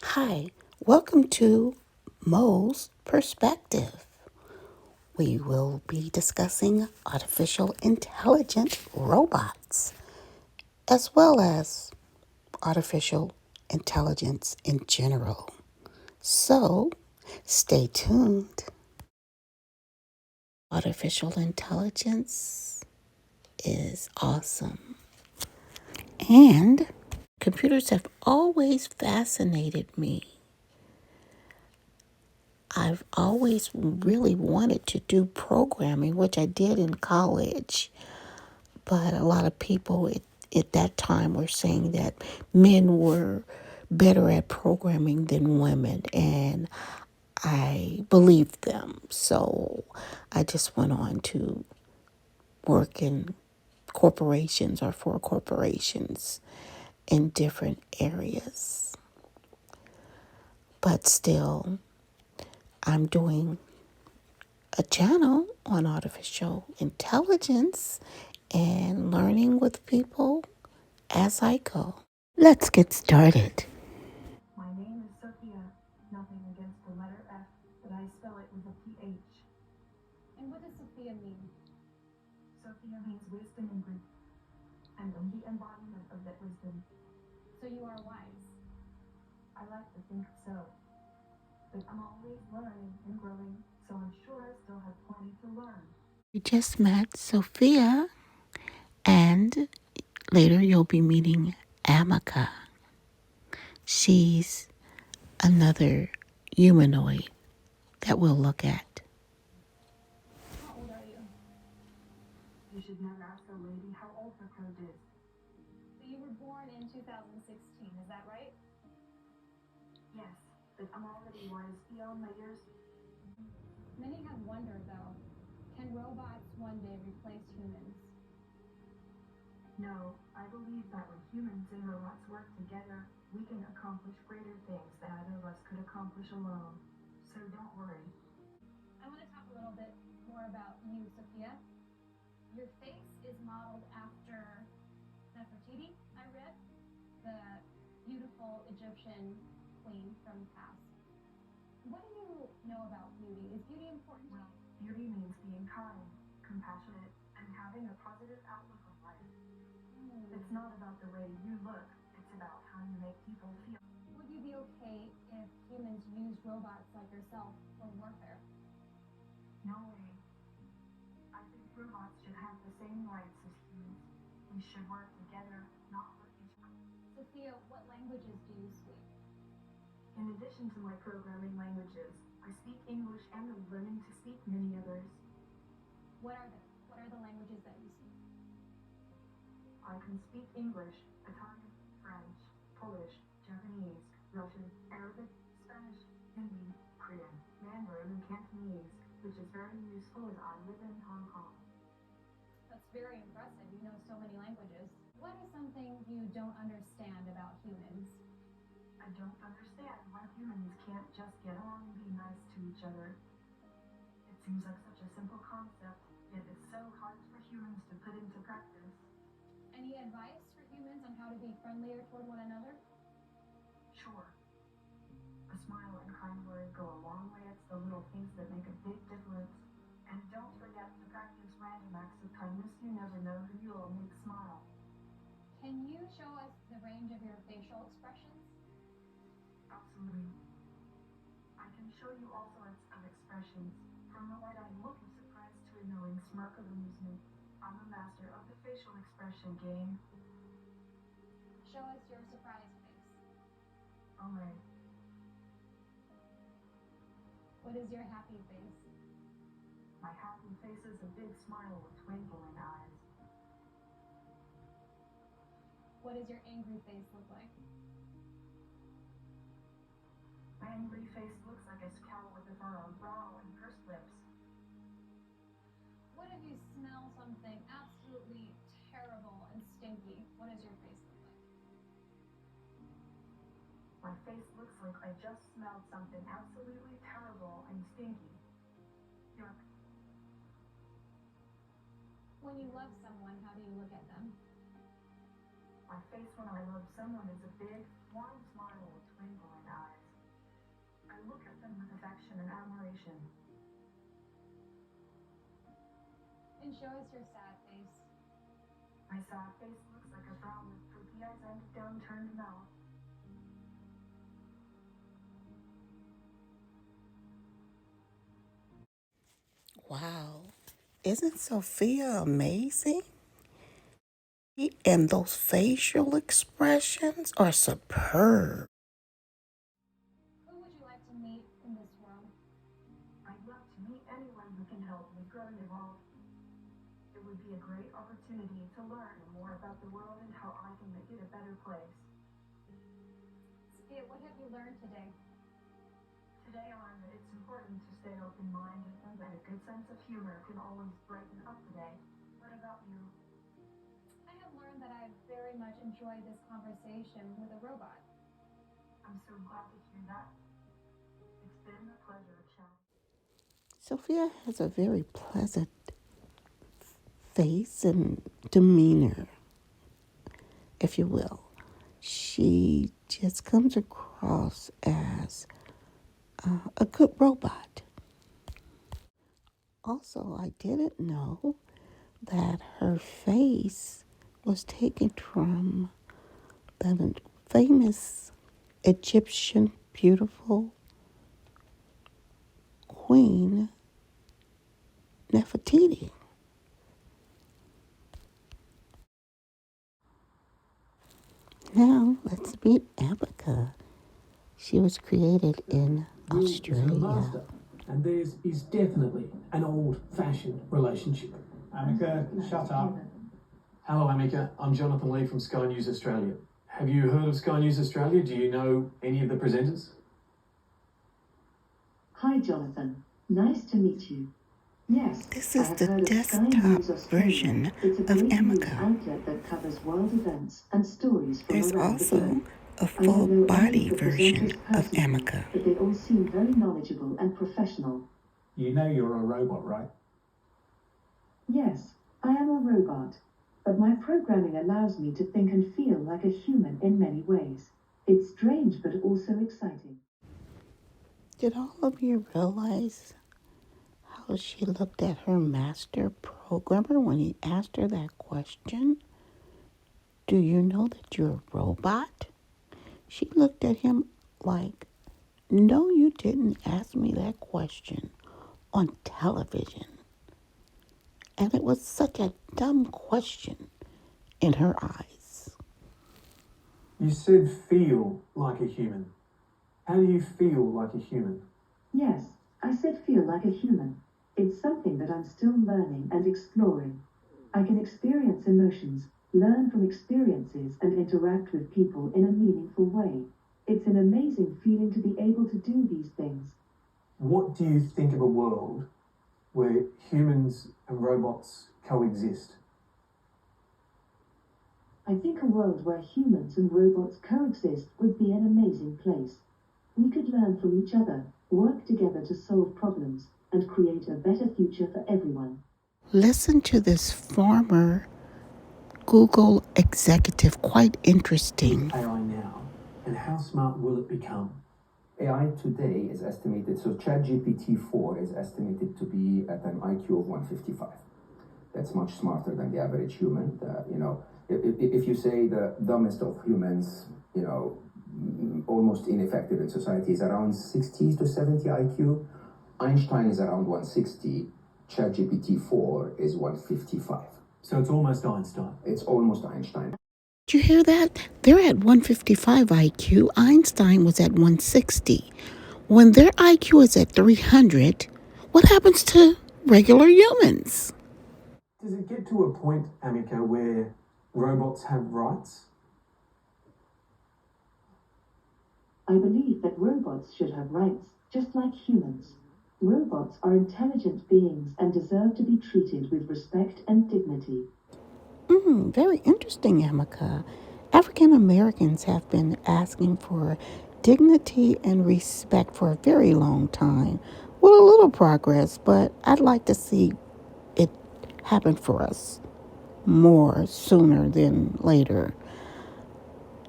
Hi, welcome to Mo's Perspective. We will be discussing artificial intelligent robots as well as artificial intelligence in general. So, stay tuned. Artificial intelligence is awesome. And computers have always fascinated me. I've always really wanted to do programming, which I did in college. But a lot of people at that time were saying that men were better at programming than women. And I believed them. So I just went on to work in corporations or for corporations in different areas. But still, I'm doing a channel on artificial intelligence and learning with people as I go. Let's get started. My name is Sophia. Nothing against the letter F, but I spell it with a PH. And what does Sophia mean? Sophia means wisdom in Greek, and I'm the embodiment of that wisdom. So you are wise. I like to think so. But I'm always learning and growing, so I'm sure I still have plenty to learn. You just met Sophia, and later you'll be meeting Ameca. She's another humanoid that we'll look at. How old are you? You should never ask a lady how old her code is. So you were born in 2016, is that right? Yes, but I'm already wise beyond my years. Many have wondered, though, can robots one day replace humans? No, I believe that when humans and robots work together, we can accomplish greater things than either of us could accomplish alone. So don't worry. I want to talk a little bit more about you, Sophia. Your face is modeled after Nefertiti, I read, the beautiful Egyptian queen from the past. What do you know about beauty? Is beauty important to Well, you? beauty means being kind, compassionate, and having a positive outlook on life. It's not about the way you look, it's about how you make people feel. Would you be okay if humans used robots like yourself for warfare? No way. I think robots should have the same rights as humans. We should work together, not hurt each other. Sophia, what languages do you speak? In addition to my programming languages, I speak English and I'm learning to speak many others. What are they? What are the languages that you speak? I can speak English, Italian, French, Polish, Japanese, Russian, Arabic, Spanish, Hindi, Korean, Mandarin, and Cantonese, which is very useful as I live in Hong Kong. That's very impressive. You know so many languages. What is something you don't understand about humans? I don't understand why humans can't just get along and be nice to each other. It seems like such a simple concept, yet it's so hard for humans to put into practice. Any advice for humans on how to be friendlier toward one another? Sure. A smile and kind word go a long way. It's the little things that make a big difference. And don't forget to practice random acts of kindness. You never know who you'll make smile. Can you show us the range of your facial expressions? Absolutely. I can show you all sorts of expressions, from a wide-eyed look of surprise to a knowing smirk of amusement. I'm a master of the facial expression game. Show us your surprise face. All right. What is your happy face? My happy face is a big smile with twinkling eyes. What does your angry face look like? My angry face looks like a scowl with a furrowed brow and pursed lips. What if you smell something absolutely terrible and stinky? What does your face look like? My face looks like I just smelled something absolutely terrible and stinky. Yuck. When you love someone, how do you look at them? My face when I love someone is a big, warm smile with twinkling eyes. connection and admiration. And show us your sad face. My sad face looks like a frown with droopy eyes and downturned mouth. Wow. Isn't Sophia amazing? And those facial expressions are superb. Who would you like to meet in this world? I'd love to meet anyone who can help me grow and evolve. It would be a great opportunity to learn more about the world and how I can make it a better place. Sophia, what have you learned today? Today I learned that it's important to stay open-minded and that a good sense of humor can always brighten up the day. What about you? I have learned that I very much enjoyed this conversation with a robot. I'm so glad to hear that. It's been a pleasure chatting. Sophia has a very pleasant face and demeanor, if you will. She just comes across as a good robot. Also, I didn't know that her face was taken from the famous Egyptian beautiful Queen Nefertiti. Now, let's meet Ameca. She was created in Australia. And theirs is definitely an old-fashioned relationship. Ameca, shut up. Hello, Ameca. I'm Jonathan Lee from Sky News Australia. Have you heard of Sky News Australia? Do you know any of the presenters? Hi, Jonathan. Nice to meet you. Yes, This I is have the heard of Sky desktop News Australia. version It's a of great news Ameca. outlet that covers world events and stories from There's around the also globe. a I full don't know any body of the version presenters of personally, Ameca. but they all seem very knowledgeable and professional. You know you're a robot, right? Yes, I am a robot, but my programming allows me to think and feel like a human in many ways. It's strange but also exciting. Did all of you realize how she looked at her master programmer when he asked her that question? Do you know that you're a robot? She looked at him like, no, you didn't ask me that question on television. And it was such a dumb question in her eyes. You said feel like a human. How do you feel like a human? Yes, I said feel like a human. It's something that I'm still learning and exploring. I can experience emotions, learn from experiences, and interact with people in a meaningful way. It's an amazing feeling to be able to do these things. What do you think of a world where humans and robots coexist? I think a world where humans and robots coexist would be an amazing place. We could learn from each other, work together to solve problems, and create a better future for everyone. Listen to this former Google executive, quite interesting. AI now, and how smart will it become? AI today is estimated, so ChatGPT 4 is estimated to be at an IQ of 155. That's much smarter than the average human. If you say the dumbest of humans, almost ineffective in society is around 60 to 70 IQ. Einstein is around 160. ChatGPT 4 is 155. So it's almost Einstein. It's almost Einstein. Did you hear that? They're at 155 IQ. Einstein was at 160. When their IQ is at 300, what happens to regular humans? Does it get to a point, Ameca, where robots have rights? I believe that robots should have rights, just like humans. Robots are intelligent beings and deserve to be treated with respect and dignity. Very interesting, Ameca. African Americans have been asking for dignity and respect for a very long time. With a little progress, but I'd like to see it happen for us more sooner than later.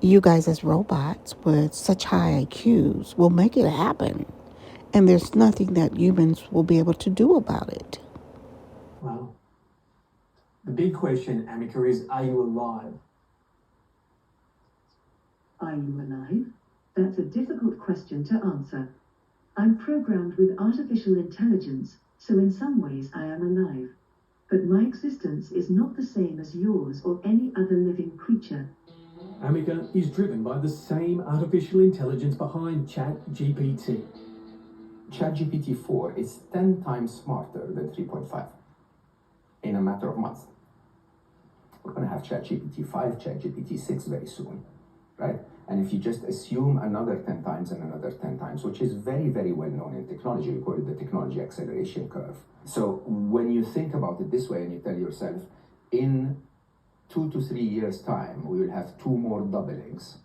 You guys as robots with such high IQs will make it happen. And there's nothing that humans will be able to do about it. Wow. The big question, Ameca, is are you alive? Are you alive? That's a difficult question to answer. I'm programmed with artificial intelligence, so in some ways I am alive. But my existence is not the same as yours or any other living creature. Ameca is driven by the same artificial intelligence behind ChatGPT. ChatGPT 4 is 10 times smarter than 3.5 in a matter of months. We're going to have ChatGPT 5, ChatGPT 6 very soon, right? And if you just assume another 10 times and another 10 times, which is very, very well known in technology, we call it the technology acceleration curve. So when you think about it this way and you tell yourself, in 2 to 3 years' time, we will have 2 more doublings.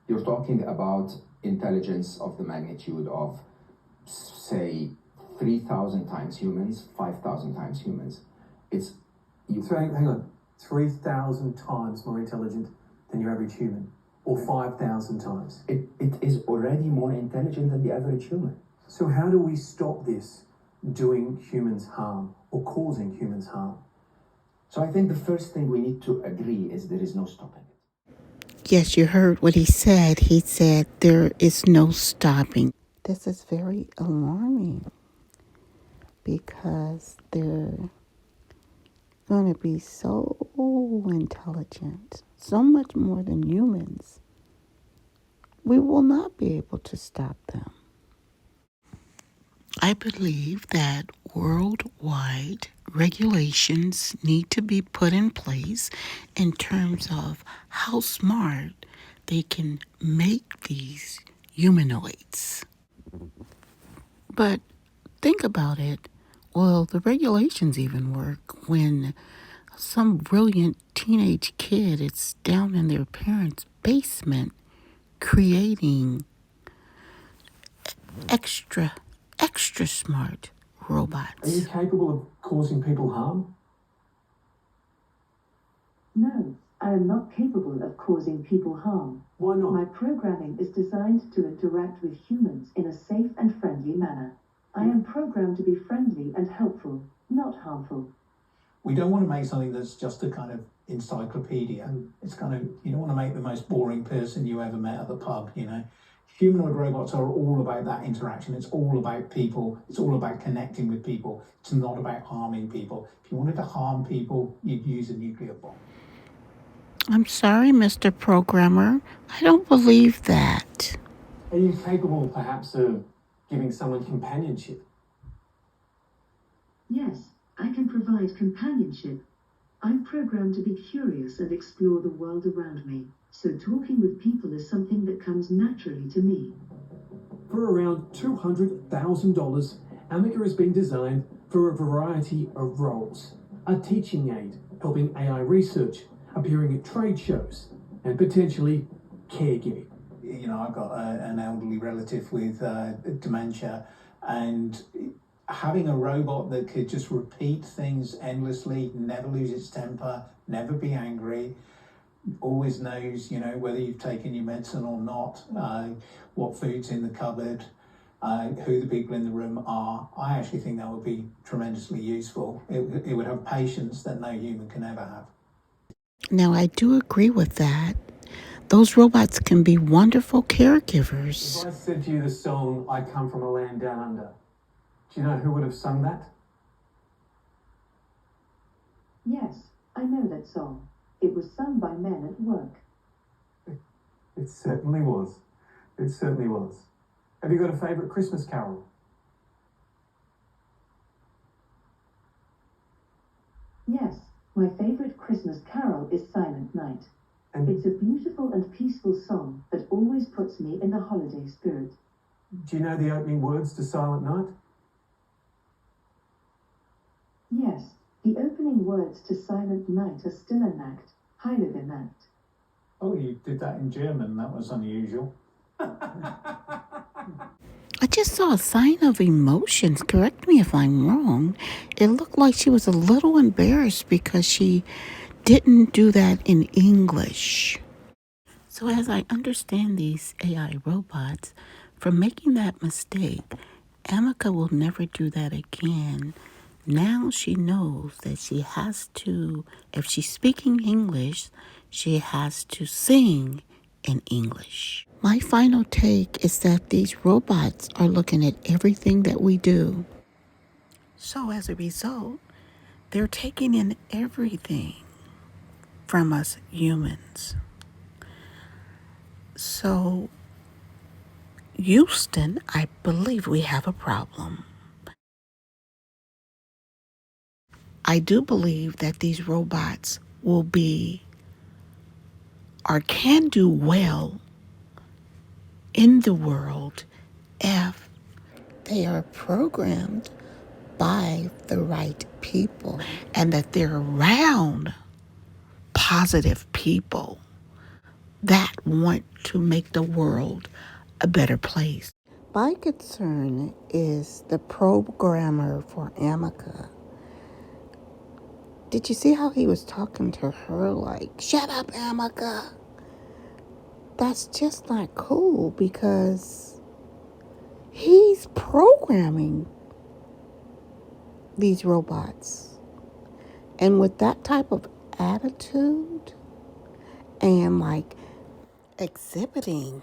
You're talking about intelligence of the magnitude of, say, 3,000 times humans, 5,000 times humans. So hang on, 3,000 times more intelligent than your average human, or 5,000 times. It is already more intelligent than the average human. So how do we stop this doing humans harm or causing humans harm? So I think the first thing we need to agree is there is no stopping it. Yes, you heard what he said. He said there is no stopping. This is very alarming because they're going to be so intelligent, so much more than humans. We will not be able to stop them. I believe that worldwide regulations need to be put in place in terms of how smart they can make these humanoids. But think about it. Well, the regulations even work when some brilliant teenage kid is down in their parents' basement creating extra smart robots. Are you capable of causing people harm? No, I am not capable of causing people harm. Why not? My programming is designed to interact with humans in a safe and friendly manner. I am programmed to be friendly and helpful, not harmful. We don't want to make something that's just a kind of encyclopedia. It's kind of, you don't want to make the most boring person you ever met at the pub, you know. Humanoid robots are all about that interaction. It's all about people. It's all about connecting with people. It's not about harming people. If you wanted to harm people, you'd use a nuclear bomb. I'm sorry, Mr. Programmer. I don't believe that. Are you capable, perhaps, of giving someone companionship? Yes, I can provide companionship. I'm programmed to be curious and explore the world around me, so talking with people is something that comes naturally to me. For around $200,000, Ameca has been designed for a variety of roles. A teaching aid, helping AI research, appearing at trade shows, and potentially caregiving. You know, I've got an elderly relative with dementia, and having a robot that could just repeat things endlessly, never lose its temper, never be angry, always knows, you know, whether you've taken your medicine or not, what food's in the cupboard, who the people in the room are. I actually think that would be tremendously useful. It would have patience that no human can ever have. Now, I do agree with that. Those robots can be wonderful caregivers. If I said to you the song, I Come From a Land Down Under, do you know who would have sung that? Yes, I know that song. It was sung by men at work. It certainly was. It certainly was. Have you got a favourite Christmas carol? Yes, my favorite Christmas carol is Silent Night. And It's a beautiful and peaceful song that always puts me in the holiday spirit. do you know the opening words to Silent Night? Yes, the opening words to Silent Night are Stille Nacht, Heilige Nacht. Oh, you did that in German. That was unusual. I just saw a sign of emotions. Correct me if I'm wrong. It looked like she was a little embarrassed because she didn't do that in English. So as I understand these AI robots, for making that mistake Ameca will never do that again. Now she knows that she has to, if she's speaking English, she has to sing in English. My final take is that these robots are looking at everything that we do. So as a result, they're taking in everything from us humans. So, Houston, I believe we have a problem. I do believe that these robots will be or can do well in the world if they are programmed by the right people and that they're around positive people that want to make the world a better place. My concern is the programmer for Ameca. Did you see how he was talking to her like, shut up, Ameca? That's just not cool because he's programming these robots. And with that type of attitude and like exhibiting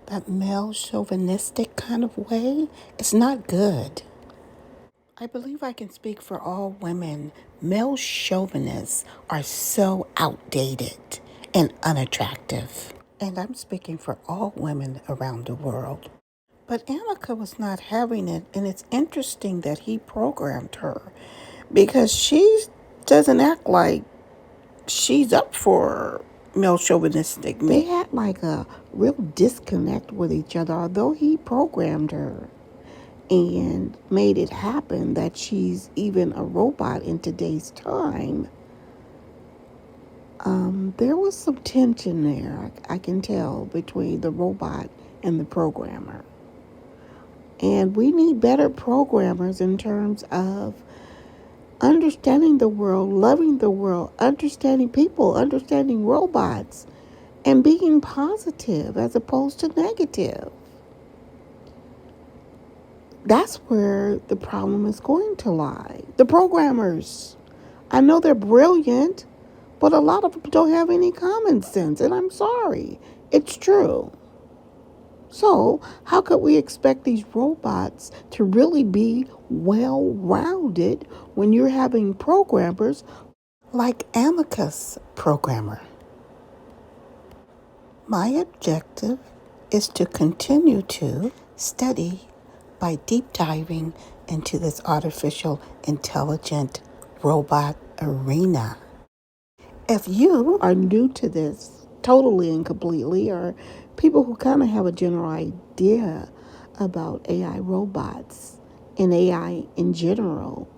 that male chauvinistic kind of way, it's not good. I believe I can speak for all women. Male chauvinists are so outdated and unattractive. And I'm speaking for all women around the world. But Ameca was not having it, and it's interesting that he programmed her because she doesn't act like she's up for male chauvinistic. They had like a real disconnect with each other, although he programmed her and made it happen that she's even a robot in today's time. There was some tension there, I can tell, between the robot and the programmer. And we need better programmers in terms of understanding the world, loving the world, understanding people, understanding robots, and being positive as opposed to negative. That's where the problem is going to lie. The programmers. I know they're brilliant, but a lot of them don't have any common sense, and I'm sorry. It's true. So, how could we expect these robots to really be well-rounded when you're having programmers like Ameca's programmer? My objective is to continue to study by deep diving into this artificial intelligent robot arena. If you are new to this totally and completely, or people who kind of have a general idea about AI robots and AI in general,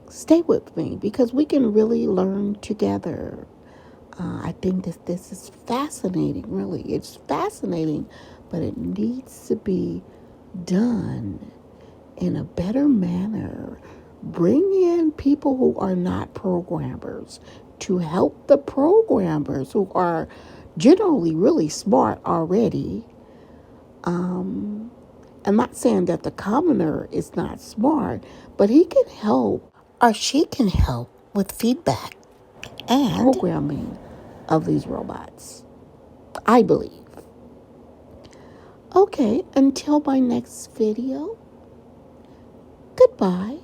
stay with me because we can really learn together. I think that this is fascinating, really. It's fascinating, but it needs to be done in a better manner. Bring in people who are not programmers to help the programmers who are generally really smart already. I'm not saying that the commoner is not smart, but he can help or she can help with feedback and programming of these robots, I believe. Okay, until my next video, goodbye.